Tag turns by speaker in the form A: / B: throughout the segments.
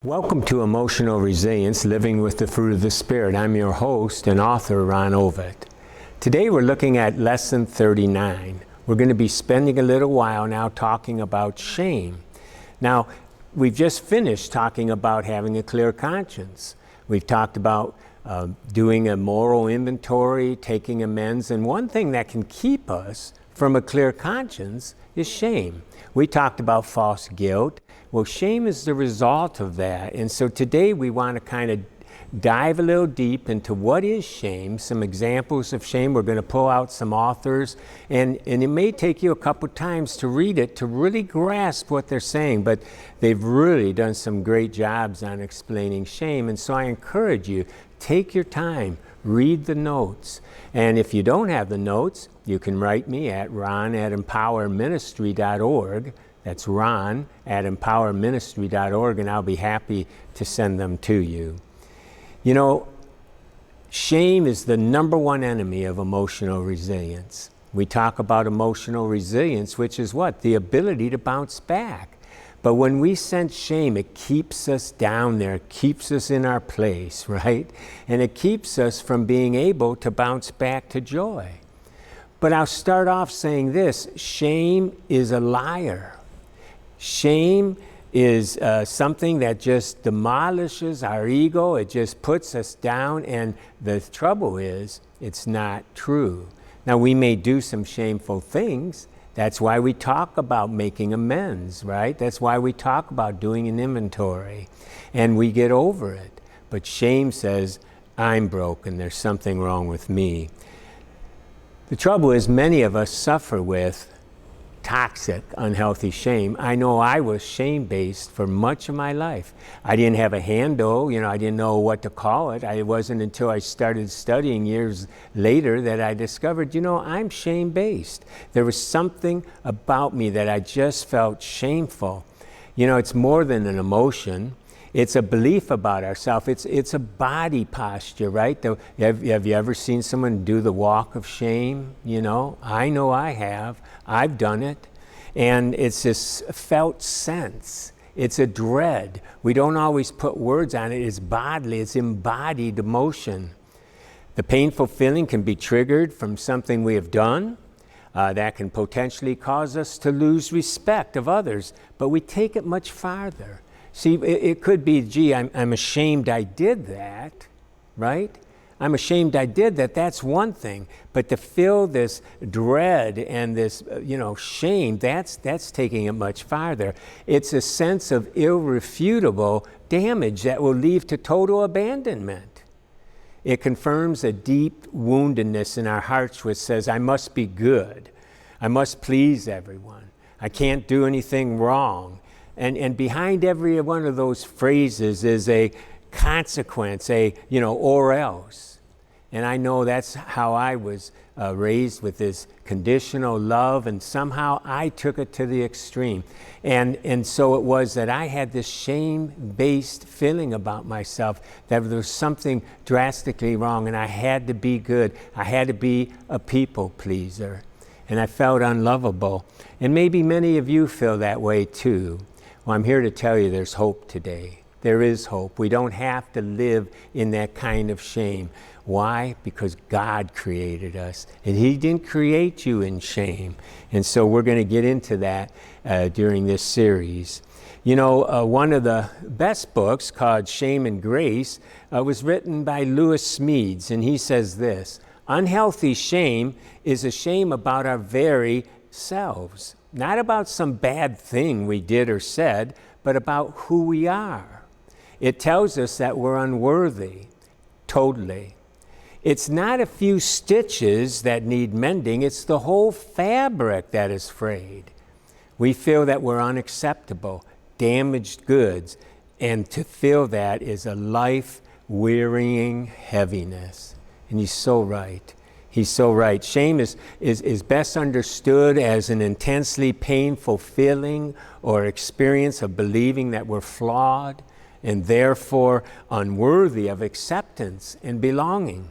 A: Welcome to Emotional Resilience, Living with the Fruit of the Spirit. I'm your host and author, Ron Ovitt. Today we're looking at Lesson 39. We're going to be spending a little while now talking about shame. Now, we've just finished talking about having a clear conscience. We've talked about doing a moral inventory, taking amends, and one thing that can keep us from a clear conscience is shame. We talked about false guilt. Well, shame is the result of that. And so today we want to kind of dive a little deep into what is shame, some examples of shame. We're going to pull out some authors, and it may take you a couple times to read it to really grasp what they're saying, but they've really done some great jobs on explaining shame. And so I encourage you, take your time, read the notes. And if you don't have the notes, you can write me at ron@empowerministry.org. That's ron@empowerministry.org, and I'll be happy to send them to you. You know, shame is the number one enemy of emotional resilience. We talk about emotional resilience, which is what? The ability to bounce back. But when we sense shame, it keeps us down there, keeps us in our place, right? And it keeps us from being able to bounce back to joy. But I'll start off saying this: shame is a liar. Shame is something that just demolishes our ego. It just puts us down, and the trouble is, it's not true. Now, we may do some shameful things. That's why we talk about making amends, right? That's why we talk about doing an inventory, and we get over it. But shame says, I'm broken, there's something wrong with me. The trouble is, many of us suffer with toxic, unhealthy shame. I know I was shame-based for much of my life. I didn't have a handle, I didn't know what to call it. It wasn't until I started studying years later that I discovered, I'm shame-based. There was something about me that I just felt shameful. It's more than an emotion. It's a belief about ourselves. It's a body posture, right? Have you ever seen someone do the walk of shame? I know I have. I've done it. And it's this felt sense. It's a dread. We don't always put words on it. It's bodily. It's embodied emotion. The painful feeling can be triggered from something we have done. That can potentially cause us to lose respect of others. But we take it much farther. See, it could be, gee, I'm ashamed I did that, right? I'm ashamed I did that. That's one thing. But to feel this dread and this, shame, that's taking it much farther. It's a sense of irrefutable damage that will lead to total abandonment. It confirms a deep woundedness in our hearts which says, I must be good. I must please everyone. I can't do anything wrong. And behind every one of those phrases is a consequence, or else. And I know that's how I was raised, with this conditional love, and somehow I took it to the extreme. And so it was that I had this shame-based feeling about myself, that there was something drastically wrong, and I had to be good. I had to be a people pleaser. And I felt unlovable. And maybe many of you feel that way too. Well, I'm here to tell you there's hope today. There is hope. We don't have to live in that kind of shame. Why? Because God created us, and He didn't create you in shame. And so we're going to get into that during this series. One of the best books, called Shame and Grace, was written by Lewis Smedes, and he says this: unhealthy shame is a shame about our very selves. Not about some bad thing we did or said, but about who we are. It tells us that we're unworthy, totally. It's not a few stitches that need mending, it's the whole fabric that is frayed. We feel that we're unacceptable, damaged goods, and to feel that is a life-wearying heaviness. And he's so right. He's so right. Shame is best understood as an intensely painful feeling or experience of believing that we're flawed and therefore unworthy of acceptance and belonging.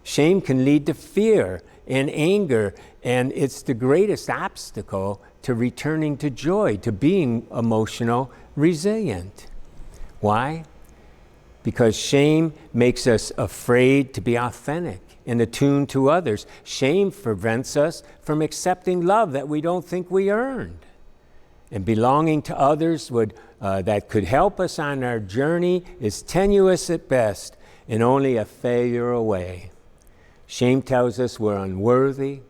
A: Shame can lead to fear and anger, and it's the greatest obstacle to returning to joy, to being emotional resilient. Why? Because shame makes us afraid to be authentic and attuned to others. Shame prevents us from accepting love that we don't think we earned. And belonging to others that could help us on our journey is tenuous at best and only a failure away. Shame tells us we're unworthy,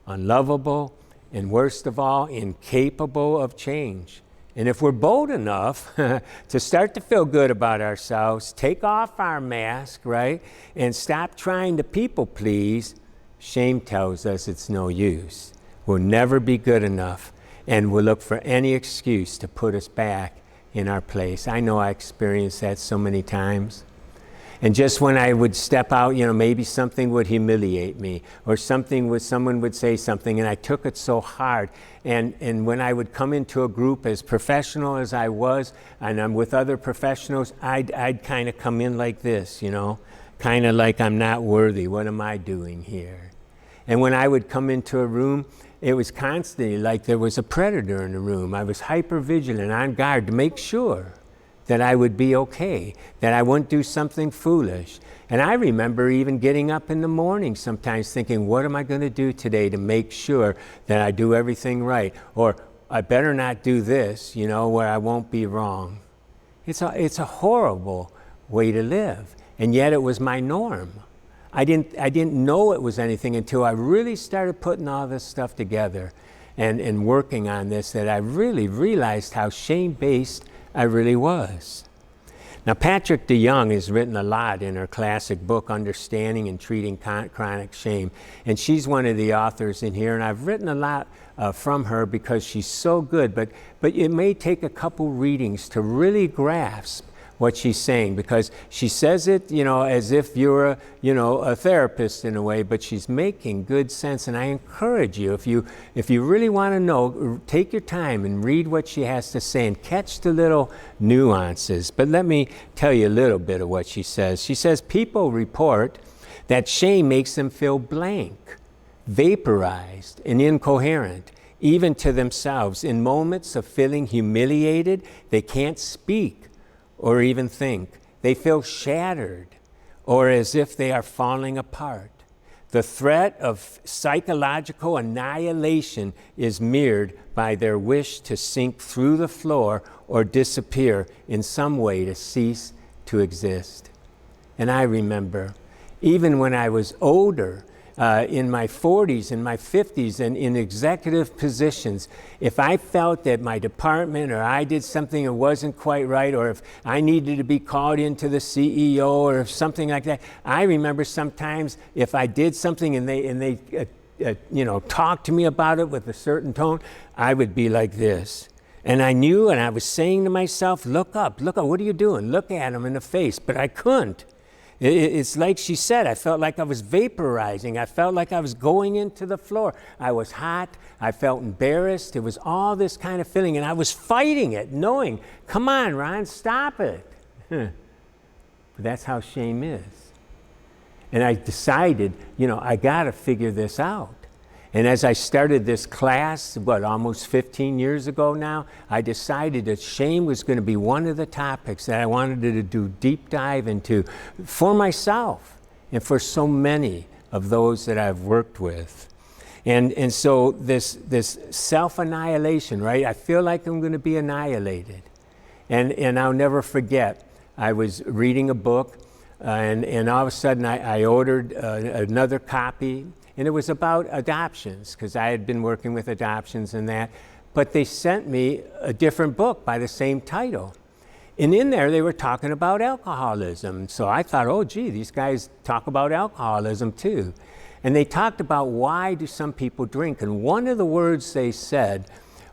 A: unlovable, and worst of all, incapable of change. And if we're bold enough to start to feel good about ourselves, take off our mask, right, and stop trying to people please, shame tells us it's no use. We'll never be good enough, and we'll look for any excuse to put us back in our place. I know I experienced that so many times. And just when I would step out, maybe something would humiliate me, or someone would say something, and I took it so hard. And when I would come into a group, as professional as I was, and I'm with other professionals, I'd kind of come in like this, kind of like I'm not worthy. What am I doing here? And when I would come into a room, it was constantly like there was a predator in the room. I was hyper vigilant, on guard to make sure that I would be okay, that I wouldn't do something foolish. And I remember even getting up in the morning sometimes thinking, what am I going to do today to make sure that I do everything right? Or I better not do this, where I won't be wrong. It's a horrible way to live. And yet it was my norm. I didn't know it was anything until I really started putting all this stuff together and working on this, that I really realized how shame-based I really was. Now, Patrick DeYoung has written a lot in her classic book, Understanding and Treating Chronic Shame. And she's one of the authors in here. And I've written a lot from her because she's so good. But it may take a couple readings to really grasp what she's saying, because she says it, as if you're a therapist in a way, but she's making good sense. And I encourage you, if you really want to know, take your time and read what she has to say and catch the little nuances. But let me tell you a little bit of what she says. She says, people report that shame makes them feel blank, vaporized, and incoherent, even to themselves. In moments of feeling humiliated, they can't speak or even think. They feel shattered, or as if they are falling apart. The threat of psychological annihilation is mirrored by their wish to sink through the floor or disappear in some way, to cease to exist. And I remember, even when I was older, in my 40s and my 50s and in executive positions, if I felt that my department or I did something that wasn't quite right, or if I needed to be called into the CEO or something like that, I remember sometimes if I did something and they talked to me about it with a certain tone, I would be like this. And I knew, and I was saying to myself, look up, what are you doing? Look at him in the face, but I couldn't. It's like she said, I felt like I was vaporizing. I felt like I was going into the floor. I was hot. I felt embarrassed. It was all this kind of feeling, and I was fighting it, knowing, come on, Ron, stop it. But that's how shame is. And I decided, I got to figure this out. And as I started this class, almost 15 years ago now, I decided that shame was going to be one of the topics that I wanted to do deep dive into for myself and for so many of those that I've worked with. And so this self-annihilation, right? I feel like I'm going to be annihilated. And I'll never forget, I was reading a book, and all of a sudden I ordered another copy. And it was about adoptions, because I had been working with adoptions and that. But they sent me a different book by the same title. And in there, they were talking about alcoholism. So I thought, oh, gee, these guys talk about alcoholism too. And they talked about why do some people drink. And one of the words they said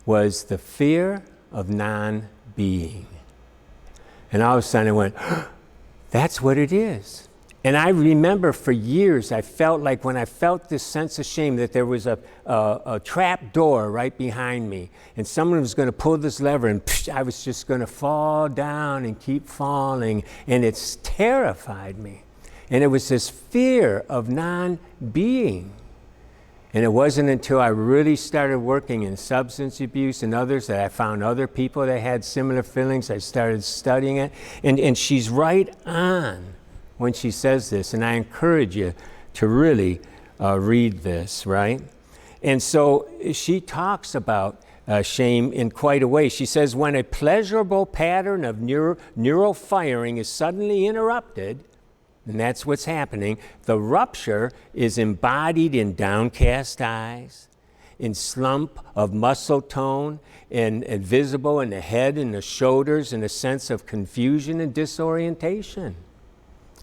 A: was the fear of non-being. And all of a sudden I went, that's what it is. And I remember for years, I felt like when I felt this sense of shame that there was a trap door right behind me, and someone was going to pull this lever, and I was just going to fall down and keep falling, and it's terrified me. And it was this fear of non-being. And it wasn't until I really started working in substance abuse and others that I found other people that had similar feelings. I started studying it. And she's right on when she says this. And I encourage you to really read this, right? And so she talks about shame in quite a way. She says, when a pleasurable pattern of neural firing is suddenly interrupted, and that's what's happening, the rupture is embodied in downcast eyes, in slump of muscle tone, and visible in the head and the shoulders, and a sense of confusion and disorientation.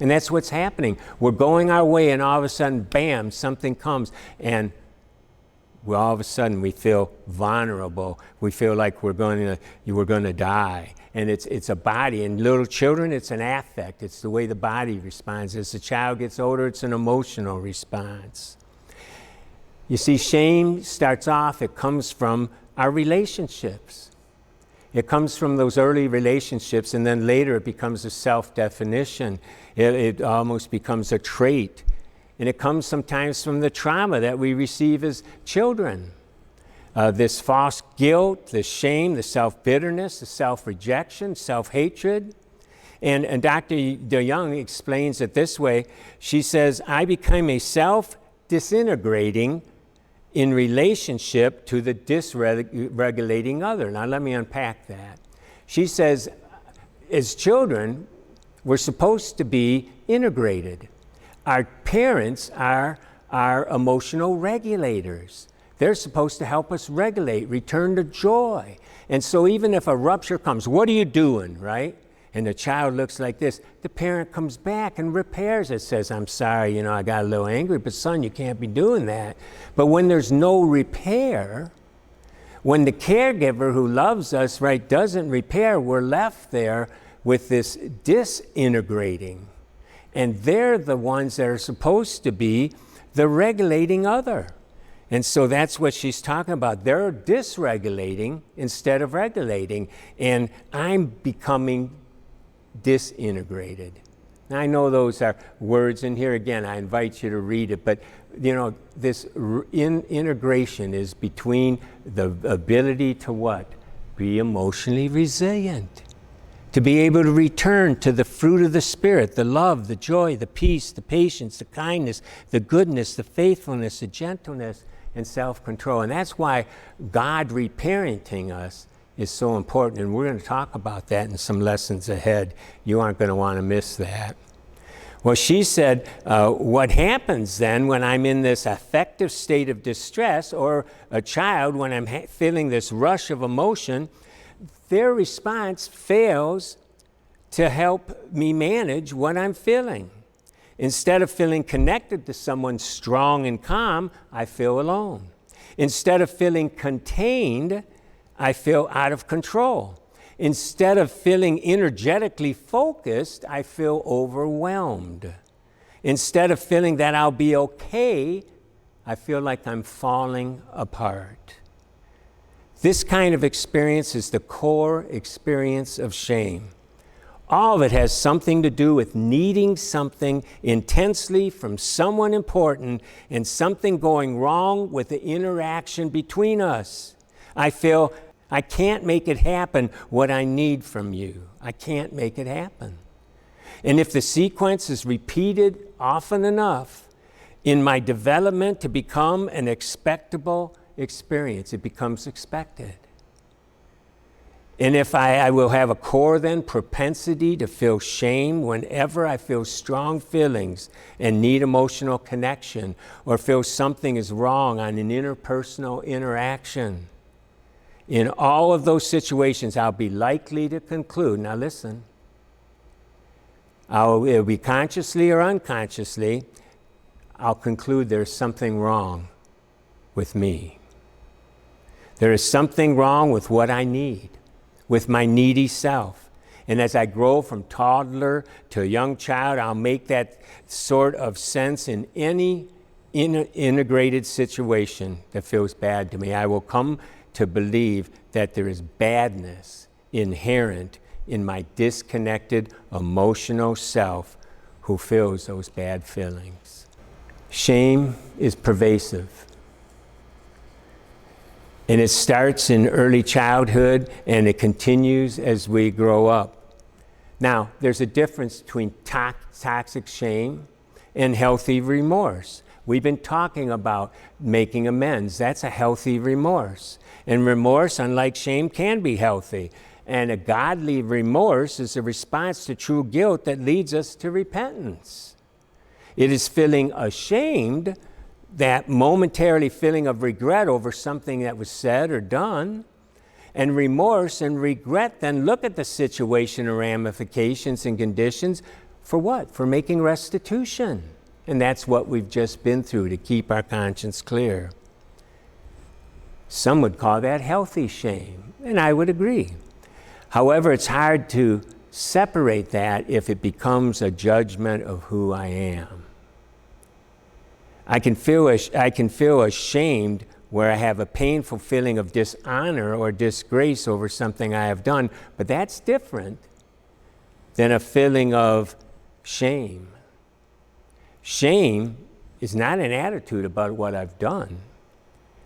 A: And that's what's happening. We're going our way, and all of a sudden, bam, something comes, and all of a sudden we feel vulnerable. We feel like we're going to die. And it's a body. In little children, it's an affect. It's the way the body responds. As the child gets older, it's an emotional response. You see, shame starts off, it comes from our relationships. It comes from those early relationships, and then later it becomes a self-definition. It almost becomes a trait. And it comes sometimes from the trauma that we receive as children. This false guilt, the shame, the self-bitterness, the self-rejection, self-hatred. And Dr. DeYoung explains it this way. She says, I become a self-disintegrating in relationship to the dysregulating other. Now let me unpack that. She says, as children, we're supposed to be integrated. Our parents are our emotional regulators. They're supposed to help us regulate, return to joy. And so even if a rupture comes, what are you doing, right? And the child looks like this. The parent comes back and repairs it, says, I'm sorry, I got a little angry, but son, you can't be doing that. But when there's no repair, when the caregiver who loves us, right, doesn't repair, we're left there with this disintegrating. And they're the ones that are supposed to be the regulating other. And so that's what she's talking about. They're dysregulating instead of regulating. And I'm becoming disintegrated. Now, I know those are words in here. Again, I invite you to read it. But, this integration is between the ability to what? Be emotionally resilient. To be able to return to the fruit of the Spirit, the love, the joy, the peace, the patience, the kindness, the goodness, the faithfulness, the gentleness, and self-control. And that's why God reparenting us is so important. And we're going to talk about that in some lessons ahead. You aren't going to want to miss that. Well, she said, what happens then when I'm in this affective state of distress, or a child when I'm feeling this rush of emotion, their response fails to help me manage what I'm feeling. Instead of feeling connected to someone strong and calm, I feel alone. Instead of feeling contained, I feel out of control. Instead of feeling energetically focused, I feel overwhelmed. Instead of feeling that I'll be okay, I feel like I'm falling apart. This kind of experience is the core experience of shame. All of it has something to do with needing something intensely from someone important and something going wrong with the interaction between us. I feel I can't make it happen what I need from you. I can't make it happen. And if the sequence is repeated often enough in my development to become an expectable experience, it becomes expected. And if I will have a core then propensity to feel shame whenever I feel strong feelings and need emotional connection, or feel something is wrong on an interpersonal interaction. In all of those situations, I'll be likely to conclude, now listen, it'll be consciously or unconsciously, I'll conclude there's something wrong with me. There is something wrong with what I need, with my needy self. And as I grow from toddler to a young child, I'll make that sort of sense in any integrated situation that feels bad to me. I will come to believe that there is badness inherent in my disconnected emotional self who feels those bad feelings. Shame is pervasive. And it starts in early childhood and it continues as we grow up. Now, there's a difference between toxic shame and healthy remorse. We've been talking about making amends. That's a healthy remorse. And remorse, unlike shame, can be healthy. And a godly remorse is a response to true guilt that leads us to repentance. It is feeling ashamed, that momentarily feeling of regret over something that was said or done. And remorse and regret then look at the situation and ramifications and conditions for what? For making restitution. And that's what we've just been through to keep our conscience clear. Some would call that healthy shame, and I would agree. However, it's hard to separate that if it becomes a judgment of who I am. I can feel ashamed where I have a painful feeling of dishonor or disgrace over something I have done, but that's different than a feeling of shame. Shame is not an attitude about what I've done,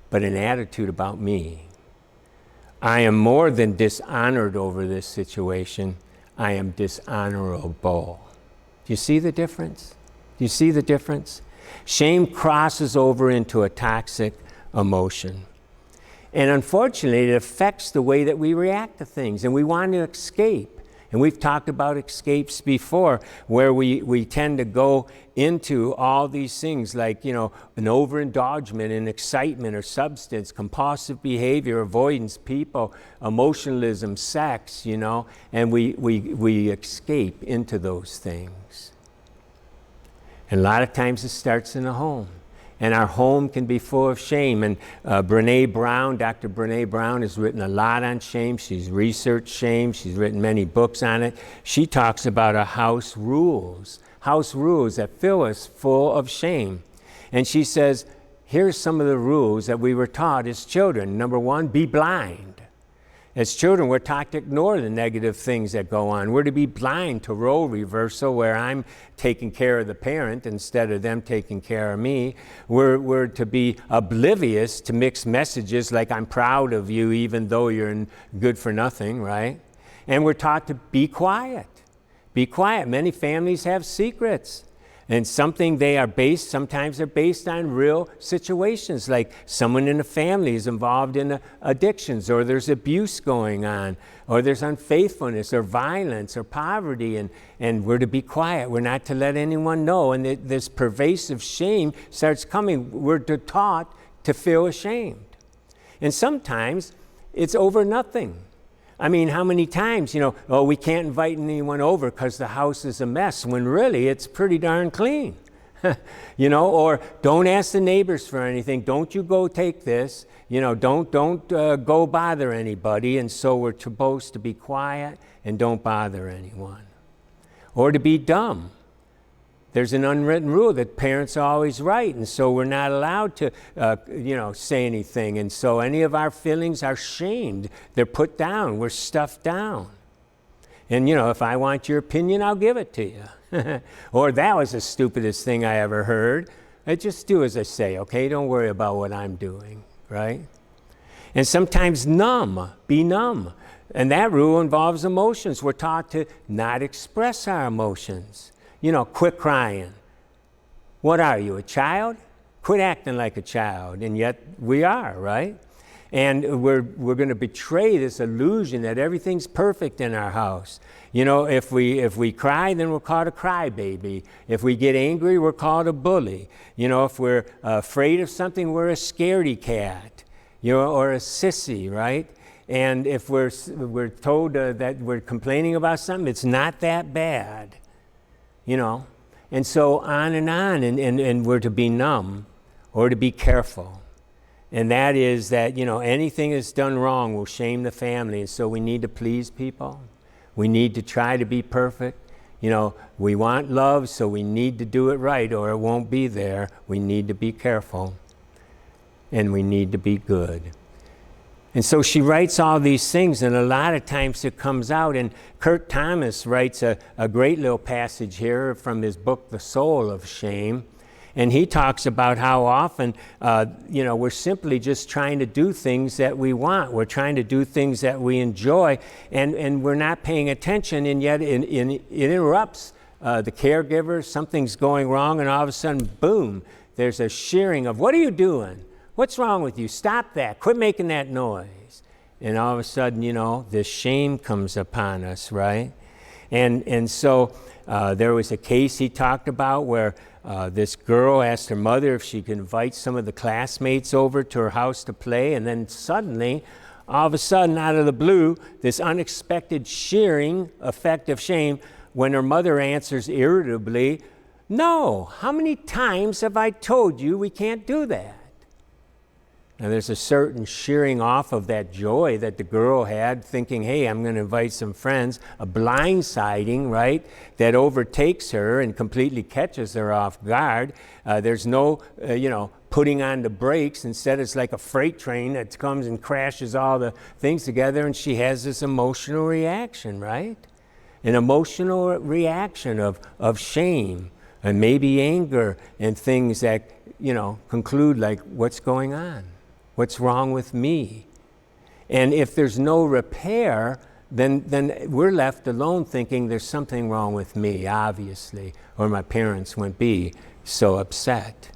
A: but an attitude about me. I am more than dishonored over this situation. I am dishonorable. Do you see the difference? Do you see the difference? Shame crosses over into a toxic emotion. And unfortunately, it affects the way that we react to things, and we want to escape. And we've talked about escapes before, where we tend to go into all these things like, an overindulgence in excitement or substance, compulsive behavior, avoidance, people, emotionalism, sex, and we escape into those things. And a lot of times it starts in the home. And our home can be full of shame. And Dr. Brene Brown has written a lot on shame. She's researched shame. She's written many books on it. She talks about a house rules that fill us full of shame. And she says, here's some of the rules that we were taught as children. Number one, be blind. As children, we're taught to ignore the negative things that go on. We're to be blind to role reversal, where I'm taking care of the parent instead of them taking care of me. We're to be oblivious to mixed messages like I'm proud of you even though you're good for nothing, right? And we're taught to be quiet. Be quiet. Many families have secrets. And sometimes they're based on real situations, like someone in a family is involved in addictions, or there's abuse going on, or there's unfaithfulness, or violence, or poverty, and we're to be quiet. We're not to let anyone know. And this pervasive shame starts coming. We're taught to feel ashamed. And sometimes it's over nothing. I mean, how many times, we can't invite anyone over because the house is a mess, when really it's pretty darn clean. Or don't ask the neighbors for anything. Don't you go take this. Don't go bother anybody. And so we're supposed to be quiet and don't bother anyone. Or to be dumb. There's an unwritten rule that parents are always right, and so we're not allowed to, say anything. And so any of our feelings are shamed. They're put down. We're stuffed down. And, if I want your opinion, I'll give it to you. Or that was the stupidest thing I ever heard. I just do as I say, okay? Don't worry about what I'm doing, right? And sometimes be numb. And that rule involves emotions. We're taught to not express our emotions. Quit crying. What are you, a child? Quit acting like a child. And yet we are, right? And we're going to betray this illusion that everything's perfect in our house. If we cry, then we're called a crybaby. If we get angry, we're called a bully. If we're afraid of something, we're a scaredy cat, or a sissy, right? And if we're told that we're complaining about something, it's not that bad. And so on, and we're to be numb or to be careful. And that is that, anything that's done wrong will shame the family. And so we need to please people. We need to try to be perfect. We want love, so we need to do it right or it won't be there. We need to be careful. And we need to be good. And so she writes all these things, and a lot of times it comes out. And Kurt Thomas writes a great little passage here from his book, The Soul of Shame. And he talks about how often, we're simply just trying to do things that we want. We're trying to do things that we enjoy, and we're not paying attention, and yet it interrupts the caregiver. Something's going wrong, and all of a sudden, boom, there's a shearing of, what are you doing? What's wrong with you? Stop that. Quit making that noise. And all of a sudden, this shame comes upon us, right? And so there was a case he talked about where this girl asked her mother if she could invite some of the classmates over to her house to play, and then suddenly, all of a sudden, out of the blue, this unexpected shearing effect of shame when her mother answers irritably, "No, how many times have I told you we can't do that?" Now there's a certain shearing off of that joy that the girl had, thinking, hey, I'm going to invite some friends, a blindsiding, right, that overtakes her and completely catches her off guard. There's no, putting on the brakes. Instead, it's like a freight train that comes and crashes all the things together, and she has this emotional reaction, right? An emotional reaction of shame and maybe anger and things that, conclude like, what's going on? What's wrong with me? And if there's no repair, then we're left alone thinking there's something wrong with me, obviously, or my parents wouldn't be so upset.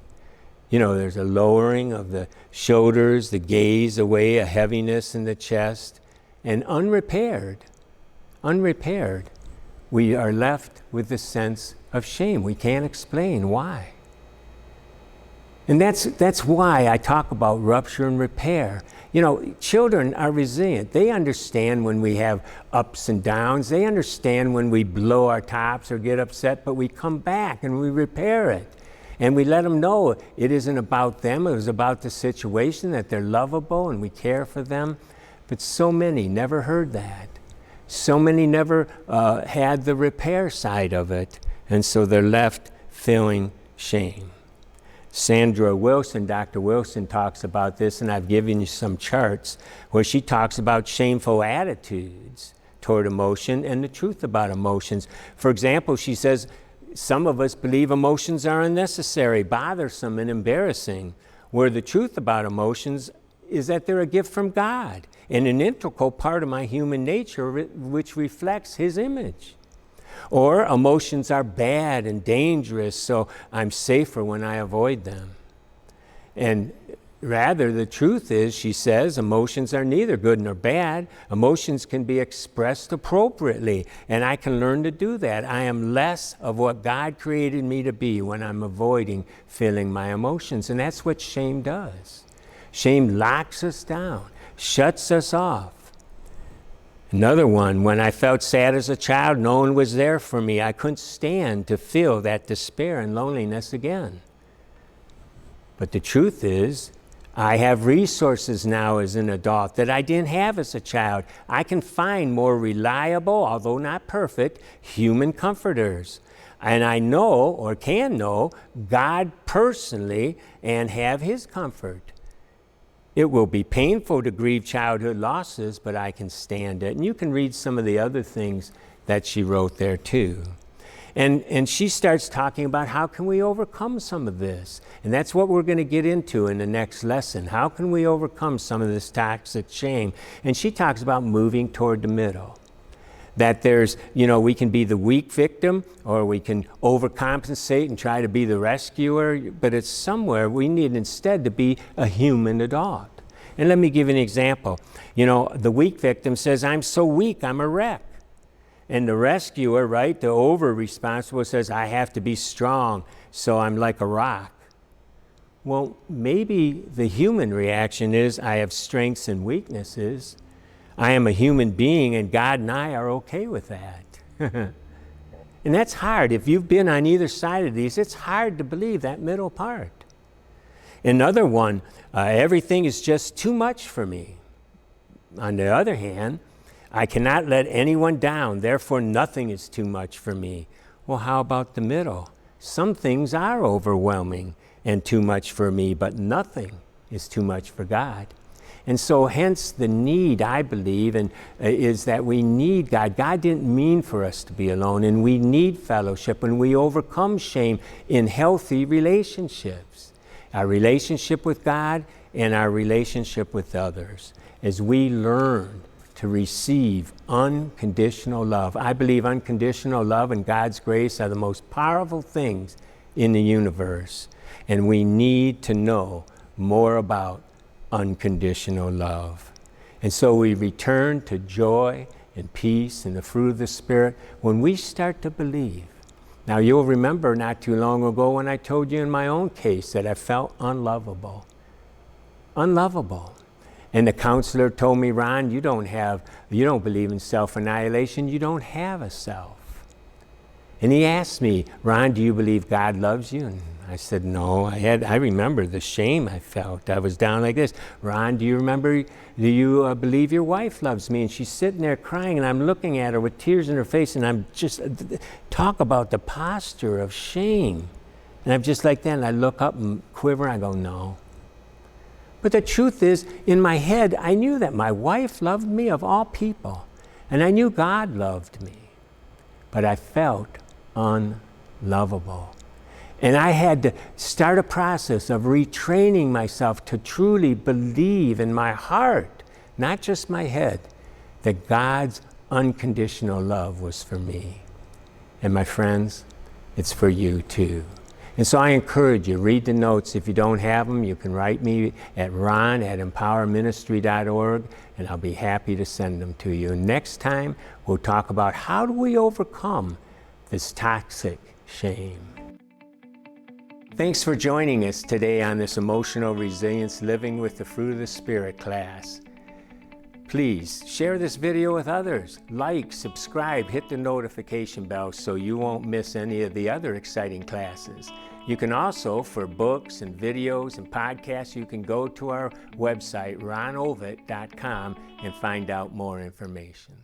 A: There's a lowering of the shoulders, the gaze away, a heaviness in the chest, and unrepaired, we are left with this sense of shame. We can't explain why. And that's why I talk about rupture and repair. Children are resilient. They understand when we have ups and downs. They understand when we blow our tops or get upset, but we come back and we repair it. And we let them know it isn't about them. It was about the situation, that they're lovable and we care for them. But so many never heard that. So many never had the repair side of it. And so they're left feeling shame. Sandra Wilson, Dr. Wilson, talks about this, and I've given you some charts where she talks about shameful attitudes toward emotion and the truth about emotions. For example, she says, some of us believe emotions are unnecessary, bothersome, and embarrassing, where the truth about emotions is that they're a gift from God and an integral part of my human nature which reflects His image. Or emotions are bad and dangerous, so I'm safer when I avoid them. And rather, the truth is, she says, emotions are neither good nor bad. Emotions can be expressed appropriately, and I can learn to do that. I am less of what God created me to be when I'm avoiding feeling my emotions, and that's what shame does. Shame locks us down, shuts us off. Another one, when I felt sad as a child, no one was there for me. I couldn't stand to feel that despair and loneliness again. But the truth is, I have resources now as an adult that I didn't have as a child. I can find more reliable, although not perfect, human comforters. And I know, or can know, God personally and have His comfort. It will be painful to grieve childhood losses, but I can stand it. And you can read some of the other things that she wrote there too. And she starts talking about how can we overcome some of this. And that's what we're going to get into in the next lesson. How can we overcome some of this toxic shame? And she talks about moving toward the middle. That there's, we can be the weak victim, or we can overcompensate and try to be the rescuer, but it's somewhere we need instead to be a human adult. And let me give you an example. The weak victim says, I'm so weak, I'm a wreck. And the rescuer, right, the over-responsible says, I have to be strong, so I'm like a rock. Well, maybe the human reaction is, I have strengths and weaknesses. I am a human being, and God and I are okay with that. And that's hard. If you've been on either side of these, it's hard to believe that middle part. Another one, everything is just too much for me. On the other hand, I cannot let anyone down, therefore nothing is too much for me. Well, how about the middle? Some things are overwhelming and too much for me, but nothing is too much for God. And so hence the need, I believe, is that we need God. God didn't mean for us to be alone, and we need fellowship, and we overcome shame in healthy relationships. Our relationship with God and our relationship with others. As we learn to receive unconditional love. I believe unconditional love and God's grace are the most powerful things in the universe. And we need to know more about unconditional love. And so we return to joy and peace and the fruit of the Spirit when we start to believe. Now you'll remember not too long ago when I told you in my own case that I felt unlovable. Unlovable. And the counselor told me, Ron, you don't believe in self-annihilation, you don't have a self. And he asked me, Ron, do you believe God loves you? And I said, no. I remember the shame I felt. I was down like this. Ron, do you believe your wife loves me? And she's sitting there crying, and I'm looking at her with tears in her face, and I'm just, talk about the posture of shame. And I'm just like that, and I look up and quiver, and I go, no. But the truth is, in my head, I knew that my wife loved me of all people, and I knew God loved me, but I felt unlovable. And I had to start a process of retraining myself to truly believe in my heart, not just my head, that God's unconditional love was for me. And my friends, it's for you too. And so I encourage you, read the notes. If you don't have them, you can write me at ron@empowerministry.org, and I'll be happy to send them to you. And next time, we'll talk about how do we overcome this toxic shame. Thanks for joining us today on this Emotional Resilience Living with the Fruit of the Spirit class. Please share this video with others. Like, subscribe, hit the notification bell so you won't miss any of the other exciting classes. You can also, for books and videos and podcasts, you can go to our website, ronovitt.com, and find out more information.